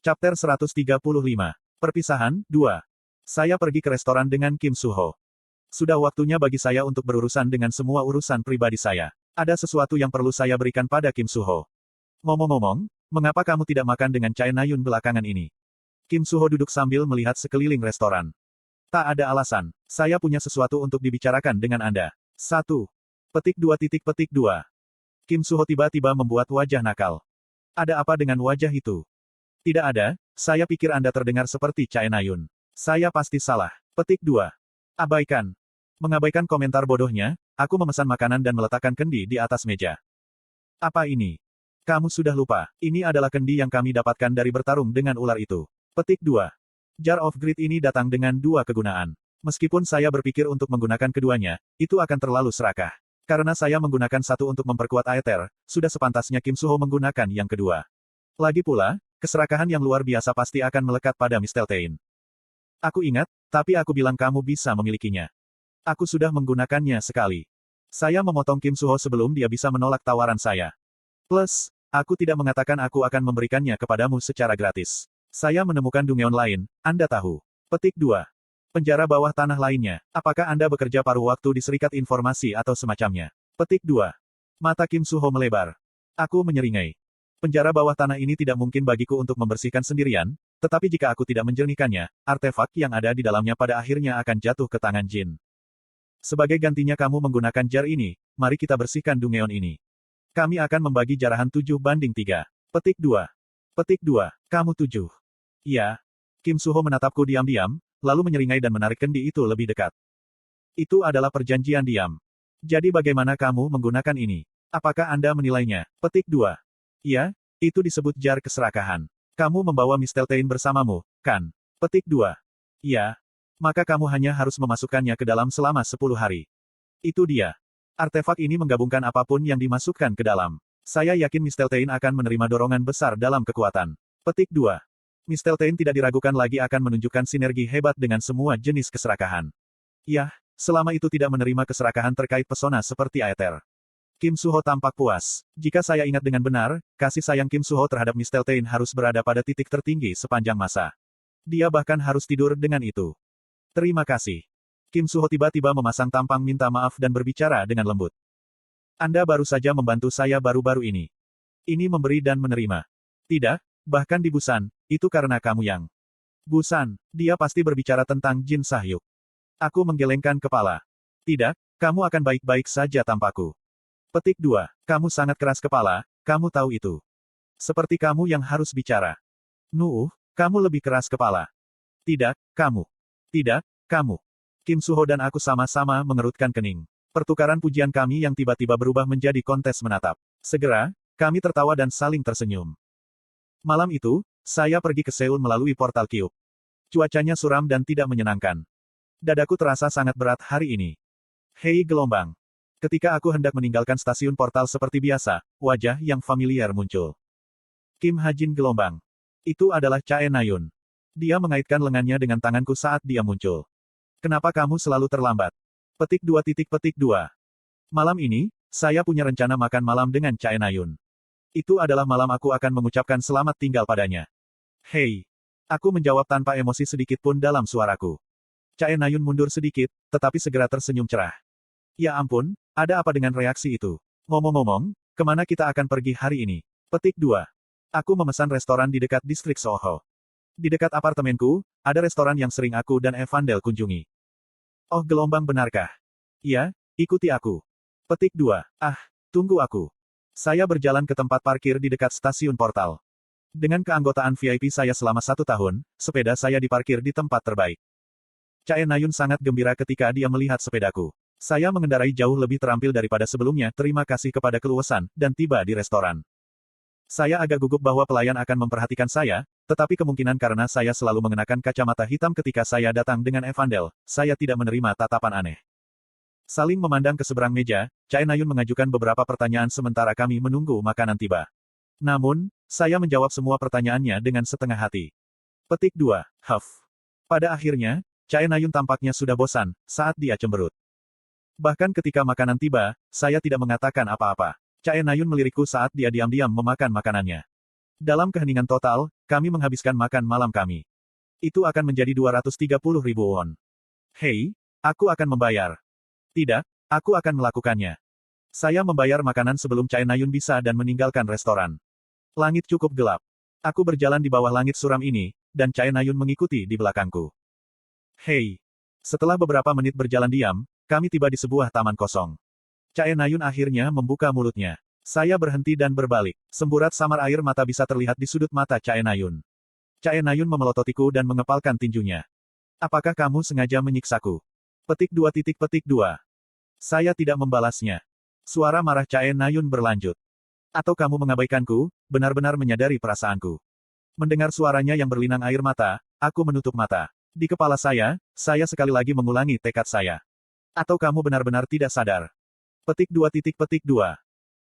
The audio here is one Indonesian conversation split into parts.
Chapter 135. Perpisahan, 2. Saya pergi ke restoran dengan Kim Suho. Sudah waktunya bagi saya untuk berurusan dengan semua urusan pribadi saya. Ada sesuatu yang perlu saya berikan pada Kim Suho. Ngomong-ngomong, mengapa kamu tidak makan dengan Chae Na-yun belakangan ini? Kim Suho duduk sambil melihat sekeliling restoran. Tak ada alasan, saya punya sesuatu untuk dibicarakan dengan Anda. 1. Petik 2. Kim Suho tiba-tiba membuat wajah nakal. Ada apa dengan wajah itu? Tidak ada, saya pikir Anda terdengar seperti Chae Na-yun. Saya pasti salah. Petik 2. Abaikan. Mengabaikan komentar bodohnya, aku memesan makanan dan meletakkan kendi di atas meja. Apa ini? Kamu sudah lupa, ini adalah kendi yang kami dapatkan dari bertarung dengan ular itu. Petik 2. Jar of Greed ini datang dengan 2 kegunaan. Meskipun saya berpikir untuk menggunakan keduanya, itu akan terlalu serakah. Karena saya menggunakan satu untuk memperkuat Aether, sudah sepantasnya Kim Suho menggunakan yang kedua. Lagi pula, keserakahan yang luar biasa pasti akan melekat pada Misteltein. Aku ingat, tapi aku bilang kamu bisa memilikinya. Aku sudah menggunakannya sekali. Saya memotong Kim Suho sebelum dia bisa menolak tawaran saya. Plus, aku tidak mengatakan aku akan memberikannya kepadamu secara gratis. Saya menemukan Dungeon lain, Anda tahu. Petik 2. Penjara bawah tanah lainnya. Apakah Anda bekerja paruh waktu di Serikat Informasi atau semacamnya? Petik 2. Mata Kim Suho melebar. Aku menyeringai. Penjara bawah tanah ini tidak mungkin bagiku untuk membersihkan sendirian, tetapi jika aku tidak menjernihkannya, artefak yang ada di dalamnya pada akhirnya akan jatuh ke tangan Jin. Sebagai gantinya kamu menggunakan jar ini, mari kita bersihkan Dungeon ini. Kami akan membagi jarahan 7:3. Petik 2. Petik 2. Kamu 7. Iya. Kim Suho menatapku diam-diam, lalu menyeringai dan menarik kendi itu lebih dekat. Itu adalah perjanjian diam. Jadi bagaimana kamu menggunakan ini? Apakah Anda menilainya? Petik 2. Iya, itu disebut jar keserakahan. Kamu membawa Misteltein bersamamu, kan? Petik 2. Iya. Maka kamu hanya harus memasukkannya ke dalam selama 10 hari. Itu dia. Artefak ini menggabungkan apapun yang dimasukkan ke dalam. Saya yakin Misteltein akan menerima dorongan besar dalam kekuatan. Petik 2. Misteltein tidak diragukan lagi akan menunjukkan sinergi hebat dengan semua jenis keserakahan. Yah, selama itu tidak menerima keserakahan terkait pesona seperti Aether. Kim Suho tampak puas. Jika saya ingat dengan benar, kasih sayang Kim Suho terhadap Misteltein harus berada pada titik tertinggi sepanjang masa. Dia bahkan harus tidur dengan itu. Terima kasih. Kim Suho tiba-tiba memasang tampang minta maaf dan berbicara dengan lembut. Anda baru saja membantu saya baru-baru ini. Ini memberi dan menerima. Tidak, bahkan di Busan, itu karena kamu yang. Busan, dia pasti berbicara tentang Jin Sahyuk. Aku menggelengkan kepala. Tidak, kamu akan baik-baik saja tanpaku. Petik 2. Kamu sangat keras kepala, kamu tahu itu. Seperti kamu yang harus bicara. Kamu lebih keras kepala. Tidak, kamu. Tidak, kamu. Kim Suho dan aku sama-sama mengerutkan kening. Pertukaran pujian kami yang tiba-tiba berubah menjadi kontes menatap. Segera, kami tertawa dan saling tersenyum. Malam itu, saya pergi ke Seoul melalui portal Kyuk. Cuacanya suram dan tidak menyenangkan. Dadaku terasa sangat berat hari ini. Hei gelombang. Ketika aku hendak meninggalkan stasiun portal seperti biasa, wajah yang familiar muncul. Kim Hajin gelombang. Itu adalah Chae Na-yun. Dia mengaitkan lengannya dengan tanganku saat dia muncul. Kenapa kamu selalu terlambat? Petik 2. Malam ini, saya punya rencana makan malam dengan Chae Na-yun. Itu adalah malam aku akan mengucapkan selamat tinggal padanya. Hei. Aku menjawab tanpa emosi sedikit pun dalam suaraku. Chae Na-yun mundur sedikit, tetapi segera tersenyum cerah. Ya ampun, ada apa dengan reaksi itu? Ngomong-ngomong, kemana kita akan pergi hari ini? Petik 2. Aku memesan restoran di dekat distrik Soho. Di dekat apartemenku, ada restoran yang sering aku dan Evandel kunjungi. Oh gelombang benarkah? Iya, ikuti aku. Petik 2. Tunggu aku. Saya berjalan ke tempat parkir di dekat stasiun portal. Dengan keanggotaan VIP saya selama 1 tahun, sepeda saya diparkir di tempat terbaik. Chae Na-yun sangat gembira ketika dia melihat sepedaku. Saya mengendarai jauh lebih terampil daripada sebelumnya, terima kasih kepada keluasan, dan tiba di restoran. Saya agak gugup bahwa pelayan akan memperhatikan saya, tetapi kemungkinan karena saya selalu mengenakan kacamata hitam ketika saya datang dengan Evandel, saya tidak menerima tatapan aneh. Saling memandang ke seberang meja, Chae Na-yun mengajukan beberapa pertanyaan sementara kami menunggu makanan tiba. Namun, saya menjawab semua pertanyaannya dengan setengah hati. Petik 2. Pada akhirnya, Chae Na-yun tampaknya sudah bosan, saat dia cemberut. Bahkan ketika makanan tiba, saya tidak mengatakan apa-apa. Chae Na-yun melirikku saat dia diam-diam memakan makanannya. Dalam keheningan total, kami menghabiskan makan malam kami. Itu akan menjadi 230.000 won. Hei, aku akan membayar. Tidak, aku akan melakukannya. Saya membayar makanan sebelum Chae Na-yun bisa dan meninggalkan restoran. Langit cukup gelap. Aku berjalan di bawah langit suram ini, dan Chae Na-yun mengikuti di belakangku. Hei. Setelah beberapa menit berjalan diam, kami tiba di sebuah taman kosong. Chae Na-yun akhirnya membuka mulutnya. Saya berhenti dan berbalik. Semburat samar air mata bisa terlihat di sudut mata Chae Na-yun. Chae Na-yun memelototiku dan mengepalkan tinjunya. Apakah kamu sengaja menyiksaku? Petik 2. Saya tidak membalasnya. Suara marah Chae Na-yun berlanjut. Atau kamu mengabaikanku, benar-benar menyadari perasaanku. Mendengar suaranya yang berlinang air mata, aku menutup mata. Di kepala saya sekali lagi mengulangi tekad saya. Atau kamu benar-benar tidak sadar. Petik 2.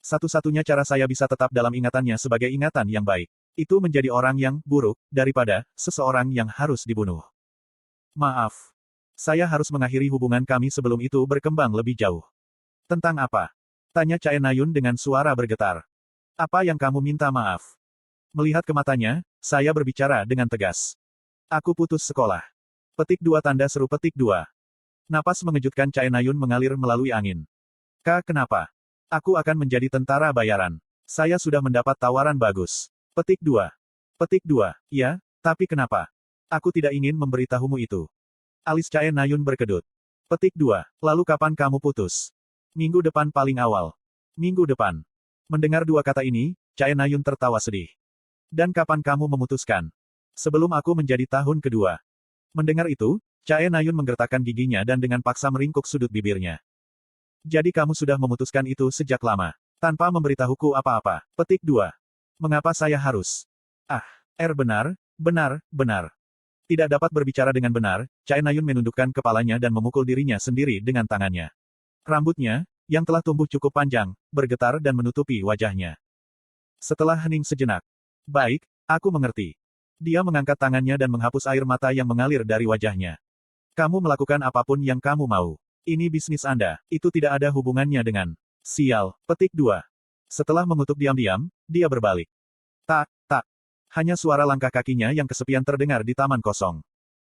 Satu-satunya cara saya bisa tetap dalam ingatannya sebagai ingatan yang baik. Itu menjadi orang yang buruk, daripada seseorang yang harus dibunuh. Maaf. Saya harus mengakhiri hubungan kami sebelum itu berkembang lebih jauh. Tentang apa? Tanya Chae Na-yun dengan suara bergetar. Apa yang kamu minta maaf? Melihat ke matanya, saya berbicara dengan tegas. Aku putus sekolah. Petik 2 tanda seru petik 2. Napas mengejutkan Chae Na-yun mengalir melalui angin. Kenapa? Aku akan menjadi tentara bayaran. Saya sudah mendapat tawaran bagus. Petik 2. Petik 2. Ya, tapi kenapa? Aku tidak ingin memberitahumu itu. Alis Chae Na-yun berkedut. Petik 2. Lalu kapan kamu putus? Minggu depan paling awal. Minggu depan. Mendengar dua kata ini, Chae Na-yun tertawa sedih. Dan kapan kamu memutuskan? Sebelum aku menjadi tahun kedua. Mendengar itu, Chae Na-yun menggertakkan giginya dan dengan paksa meringkuk sudut bibirnya. Jadi kamu sudah memutuskan itu sejak lama. Tanpa memberitahuku apa-apa. Petik 2. Mengapa saya harus? Benar. Tidak dapat berbicara dengan benar, Chae Na-yun menundukkan kepalanya dan memukul dirinya sendiri dengan tangannya. Rambutnya, yang telah tumbuh cukup panjang, bergetar dan menutupi wajahnya. Setelah hening sejenak. Baik, aku mengerti. Dia mengangkat tangannya dan menghapus air mata yang mengalir dari wajahnya. Kamu melakukan apapun yang kamu mau. Ini bisnis Anda, itu tidak ada hubungannya dengan... Sial, petik 2. Setelah mengutuk diam-diam, dia berbalik. Tak. Hanya suara langkah kakinya yang kesepian terdengar di taman kosong.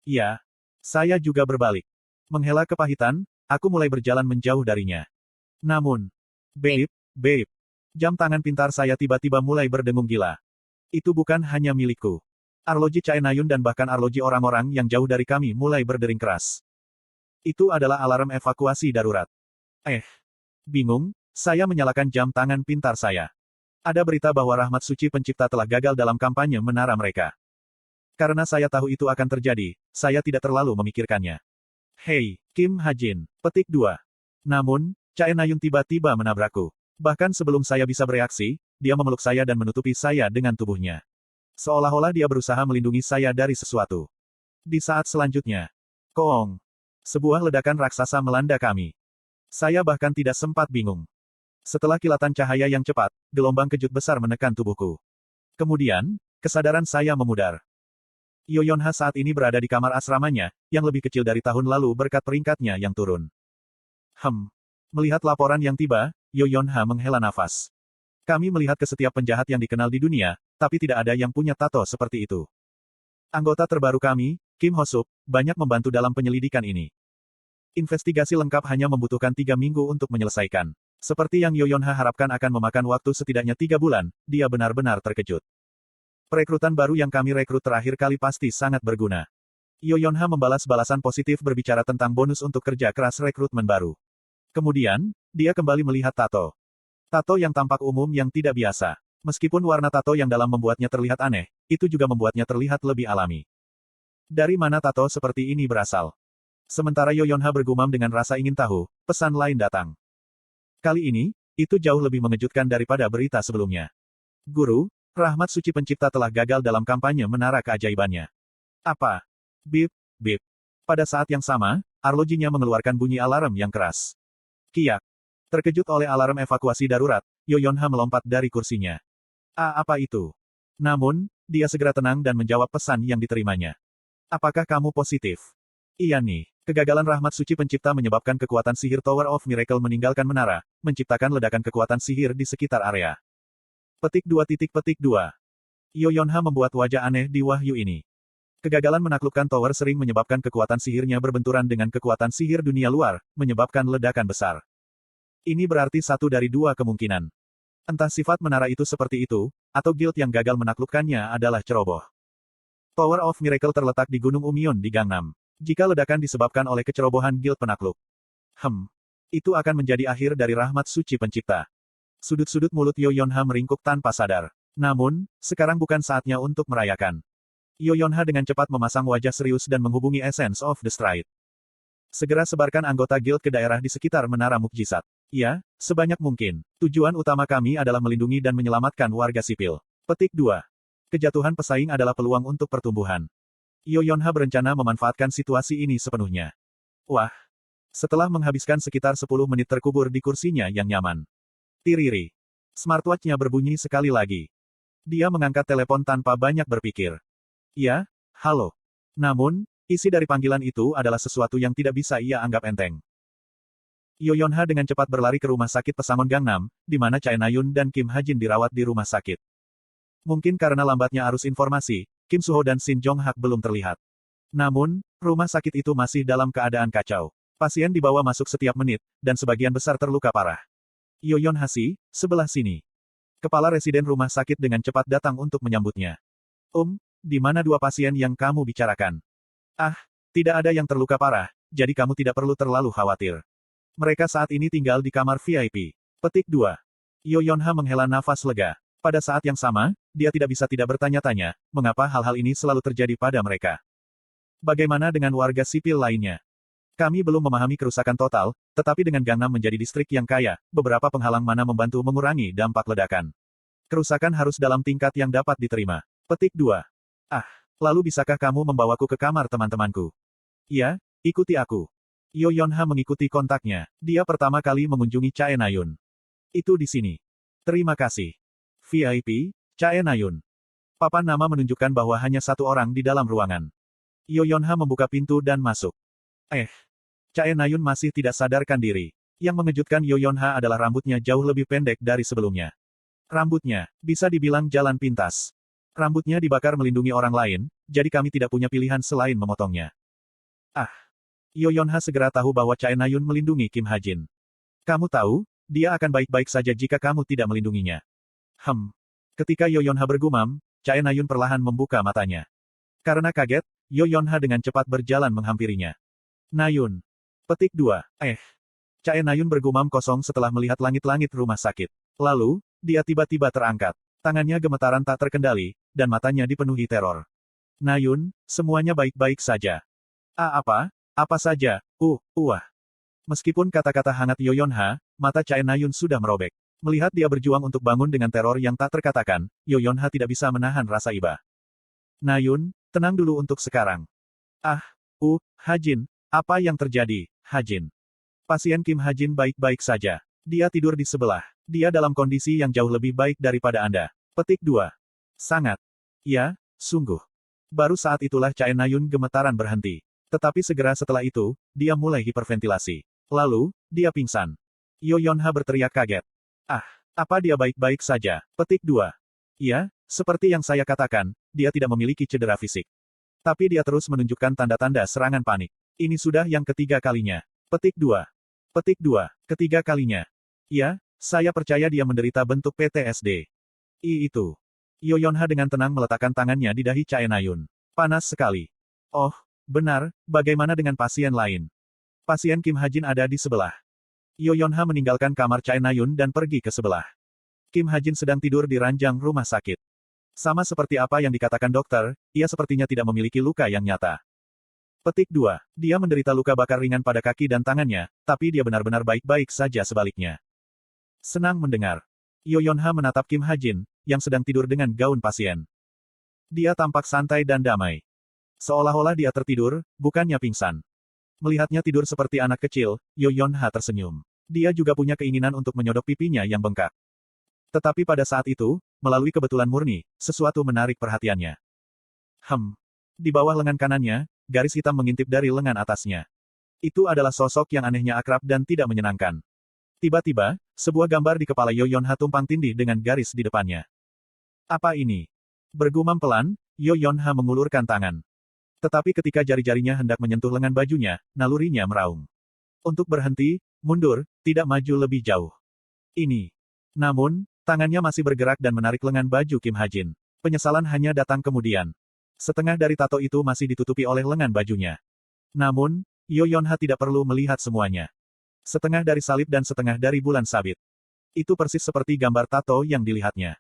Ya. Saya juga berbalik. Menghela kepahitan, aku mulai berjalan menjauh darinya. Namun, Babe. Jam tangan pintar saya tiba-tiba mulai berdengung gila. Itu bukan hanya milikku. Arloji Chae Na-yun dan bahkan arloji orang-orang yang jauh dari kami mulai berdering keras. Itu adalah alarm evakuasi darurat. Bingung, saya menyalakan jam tangan pintar saya. Ada berita bahwa Rahmat Suci Pencipta telah gagal dalam kampanye menara mereka. Karena saya tahu itu akan terjadi, saya tidak terlalu memikirkannya. Hei, Kim Ha-jin. Petik 2. Namun, Chae Na-yun tiba-tiba menabrakku. Bahkan sebelum saya bisa bereaksi, dia memeluk saya dan menutupi saya dengan tubuhnya. Seolah-olah dia berusaha melindungi saya dari sesuatu. Di saat selanjutnya, Koong. Sebuah ledakan raksasa melanda kami. Saya bahkan tidak sempat bingung. Setelah kilatan cahaya yang cepat, gelombang kejut besar menekan tubuhku. Kemudian, kesadaran saya memudar. Yoyonha saat ini berada di kamar asramanya, yang lebih kecil dari tahun lalu berkat peringkatnya yang turun. Melihat laporan yang tiba, Yoyonha menghela nafas. Kami melihat ke setiap penjahat yang dikenal di dunia, tapi tidak ada yang punya tato seperti itu. Anggota terbaru kami, Kim Ho-sup, banyak membantu dalam penyelidikan ini. Investigasi lengkap hanya membutuhkan 3 minggu untuk menyelesaikan. Seperti yang Yoyonha harapkan akan memakan waktu setidaknya 3 bulan, dia benar-benar terkejut. Perekrutan baru yang kami rekrut terakhir kali pasti sangat berguna. Yoyonha membalas balasan positif berbicara tentang bonus untuk kerja keras rekrutmen baru. Kemudian, dia kembali melihat tato. Tato yang tampak umum yang tidak biasa. Meskipun warna tato yang dalam membuatnya terlihat aneh, itu juga membuatnya terlihat lebih alami. Dari mana tato seperti ini berasal? Sementara Yoyonha bergumam dengan rasa ingin tahu, pesan lain datang. Kali ini, itu jauh lebih mengejutkan daripada berita sebelumnya. Guru, Rahmat Suci Pencipta telah gagal dalam kampanye menara keajaibannya. Apa? Bip. Pada saat yang sama, arlojinya mengeluarkan bunyi alarm yang keras. Kiak. Terkejut oleh alarm evakuasi darurat, Yoyonha melompat dari kursinya. Apa itu? Namun, dia segera tenang dan menjawab pesan yang diterimanya. Apakah kamu positif? Iya nih. Kegagalan Rahmat Suci Pencipta menyebabkan kekuatan sihir Tower of Miracle meninggalkan menara, menciptakan ledakan kekuatan sihir di sekitar area. Petik 2. Yo Yonha membuat wajah aneh di wahyu ini. Kegagalan menaklukkan tower sering menyebabkan kekuatan sihirnya berbenturan dengan kekuatan sihir dunia luar, menyebabkan ledakan besar. Ini berarti satu dari dua kemungkinan. Entah sifat menara itu seperti itu, atau guild yang gagal menaklukkannya adalah ceroboh. Tower of Miracle terletak di Gunung Umion di Gangnam. Jika ledakan disebabkan oleh kecerobohan guild penakluk, itu akan menjadi akhir dari rahmat suci pencipta. Sudut-sudut mulut Yo Yonha meringkuk tanpa sadar. Namun, sekarang bukan saatnya untuk merayakan. Yo Yonha dengan cepat memasang wajah serius dan menghubungi Essence of the Stride. Segera sebarkan anggota guild ke daerah di sekitar Menara Mukjizat. Ya, sebanyak mungkin. Tujuan utama kami adalah melindungi dan menyelamatkan warga sipil. Petik 2. Kejatuhan pesaing adalah peluang untuk pertumbuhan. Yo Yonha berencana memanfaatkan situasi ini sepenuhnya. Wah. Setelah menghabiskan sekitar 10 menit terkubur di kursinya yang nyaman. Tiriri. Smartwatch-nya berbunyi sekali lagi. Dia mengangkat telepon tanpa banyak berpikir. Ya, halo. Namun, isi dari panggilan itu adalah sesuatu yang tidak bisa ia anggap enteng. Yo Yonha dengan cepat berlari ke rumah sakit Pesangon Gangnam, di mana Chae Na-yun dan Kim Ha-jin dirawat di rumah sakit. Mungkin karena lambatnya arus informasi, Kim Suho dan Shin Jong-hak belum terlihat. Namun, rumah sakit itu masih dalam keadaan kacau. Pasien dibawa masuk setiap menit, dan sebagian besar terluka parah. Yo Yonha-si, sebelah sini. Kepala residen rumah sakit dengan cepat datang untuk menyambutnya. Di mana dua pasien yang kamu bicarakan? Tidak ada yang terluka parah, jadi kamu tidak perlu terlalu khawatir. Mereka saat ini tinggal di kamar VIP. Petik 2. Yo Yonha menghela nafas lega. Pada saat yang sama, dia tidak bisa tidak bertanya-tanya, mengapa hal-hal ini selalu terjadi pada mereka. Bagaimana dengan warga sipil lainnya? Kami belum memahami kerusakan total, tetapi dengan Gangnam menjadi distrik yang kaya, beberapa penghalang mana membantu mengurangi dampak ledakan. Kerusakan harus dalam tingkat yang dapat diterima. Petik 2. Lalu bisakah kamu membawaku ke kamar teman-temanku? Ya, ikuti aku. Yo Yonha mengikuti kontaknya. Dia pertama kali mengunjungi Chae Na-yun. Itu di sini. Terima kasih. VIP, Chae Na-yun. Papan nama menunjukkan bahwa hanya satu orang di dalam ruangan. Yo Yonha membuka pintu dan masuk. Chae Na-yun masih tidak sadarkan diri. Yang mengejutkan Yo Yonha adalah rambutnya jauh lebih pendek dari sebelumnya. Rambutnya, bisa dibilang jalan pintas. Rambutnya dibakar melindungi orang lain, jadi kami tidak punya pilihan selain memotongnya. Yo Yonha segera tahu bahwa Chae Na-yun melindungi Kim Ha-jin. Kamu tahu, dia akan baik-baik saja jika kamu tidak melindunginya. Ketika Yo Yonha bergumam, Chae Na-yun perlahan membuka matanya. Karena kaget, Yo Yonha dengan cepat berjalan menghampirinya. Na-yun. Petik 2. Chae Na-yun bergumam kosong setelah melihat langit-langit rumah sakit. Lalu, dia tiba-tiba terangkat. Tangannya gemetaran tak terkendali, dan matanya dipenuhi teror. Na-yun, semuanya baik-baik saja. Apa saja, Meskipun kata-kata hangat Yo Yonha, mata Chae Na-yun sudah merobek. Melihat dia berjuang untuk bangun dengan teror yang tak terkatakan, Yo Yonha tidak bisa menahan rasa iba. Na-yun, tenang dulu untuk sekarang. Ha-jin, apa yang terjadi, Ha-jin? Pasien Kim Ha-jin baik-baik saja. Dia tidur di sebelah. Dia dalam kondisi yang jauh lebih baik daripada Anda. Petik 2. Sangat. Ya, sungguh. Baru saat itulah Chae Na-yun gemetaran berhenti. Tetapi segera setelah itu, dia mulai hiperventilasi. Lalu, dia pingsan. Yo Yonha berteriak kaget. Apa dia baik-baik saja? Petik 2. Ya, seperti yang saya katakan, dia tidak memiliki cedera fisik. Tapi dia terus menunjukkan tanda-tanda serangan panik. Ini sudah yang ketiga kalinya. Petik 2. Petik 2. Ketiga kalinya. Ya, saya percaya dia menderita bentuk PTSD. Itu. Yo Yonha dengan tenang meletakkan tangannya di dahi Chae Na-yun. Panas sekali. Benar, bagaimana dengan pasien lain? Pasien Kim Ha-jin ada di sebelah. Yo Yonha meninggalkan kamar Chae Na-yun dan pergi ke sebelah. Kim Ha-jin sedang tidur di ranjang rumah sakit. Sama seperti apa yang dikatakan dokter, ia sepertinya tidak memiliki luka yang nyata. Petik 2. Dia menderita luka bakar ringan pada kaki dan tangannya, tapi dia benar-benar baik-baik saja sebaliknya. Senang mendengar. Yo Yonha menatap Kim Ha-jin, yang sedang tidur dengan gaun pasien. Dia tampak santai dan damai. Seolah-olah dia tertidur, bukannya pingsan. Melihatnya tidur seperti anak kecil, Yo Yonha tersenyum. Dia juga punya keinginan untuk menyodok pipinya yang bengkak. Tetapi pada saat itu, melalui kebetulan murni, sesuatu menarik perhatiannya. Di bawah lengan kanannya, garis hitam mengintip dari lengan atasnya. Itu adalah sosok yang anehnya akrab dan tidak menyenangkan. Tiba-tiba, sebuah gambar di kepala Yo Yonha tumpang tindih dengan garis di depannya. Apa ini? Bergumam pelan, Yo Yonha mengulurkan tangan. Tetapi ketika jari-jarinya hendak menyentuh lengan bajunya, nalurinya meraung. Untuk berhenti, mundur, tidak maju lebih jauh. Ini. Namun, tangannya masih bergerak dan menarik lengan baju Kim Hajin. Penyesalan hanya datang kemudian. Setengah dari tato itu masih ditutupi oleh lengan bajunya. Namun, Yo Yonha tidak perlu melihat semuanya. Setengah dari salib dan setengah dari bulan sabit. Itu persis seperti gambar tato yang dilihatnya.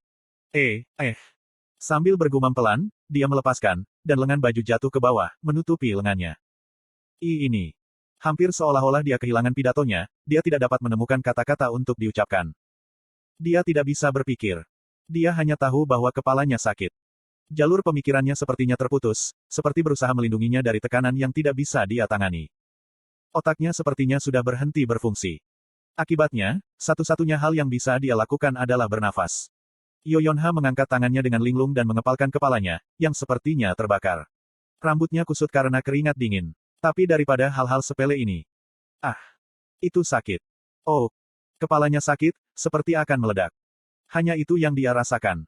Sambil bergumam pelan, dia melepaskan, dan lengan baju jatuh ke bawah, menutupi lengannya. Ini. Hampir seolah-olah dia kehilangan pidatonya, dia tidak dapat menemukan kata-kata untuk diucapkan. Dia tidak bisa berpikir. Dia hanya tahu bahwa kepalanya sakit. Jalur pemikirannya sepertinya terputus, seperti berusaha melindunginya dari tekanan yang tidak bisa dia tangani. Otaknya sepertinya sudah berhenti berfungsi. Akibatnya, satu-satunya hal yang bisa dia lakukan adalah bernafas. Yo Yonha mengangkat tangannya dengan linglung dan mengepalkan kepalanya, yang sepertinya terbakar. Rambutnya kusut karena keringat dingin. Tapi daripada hal-hal sepele ini. Itu sakit. Oh, kepalanya sakit, seperti akan meledak. Hanya itu yang dia rasakan.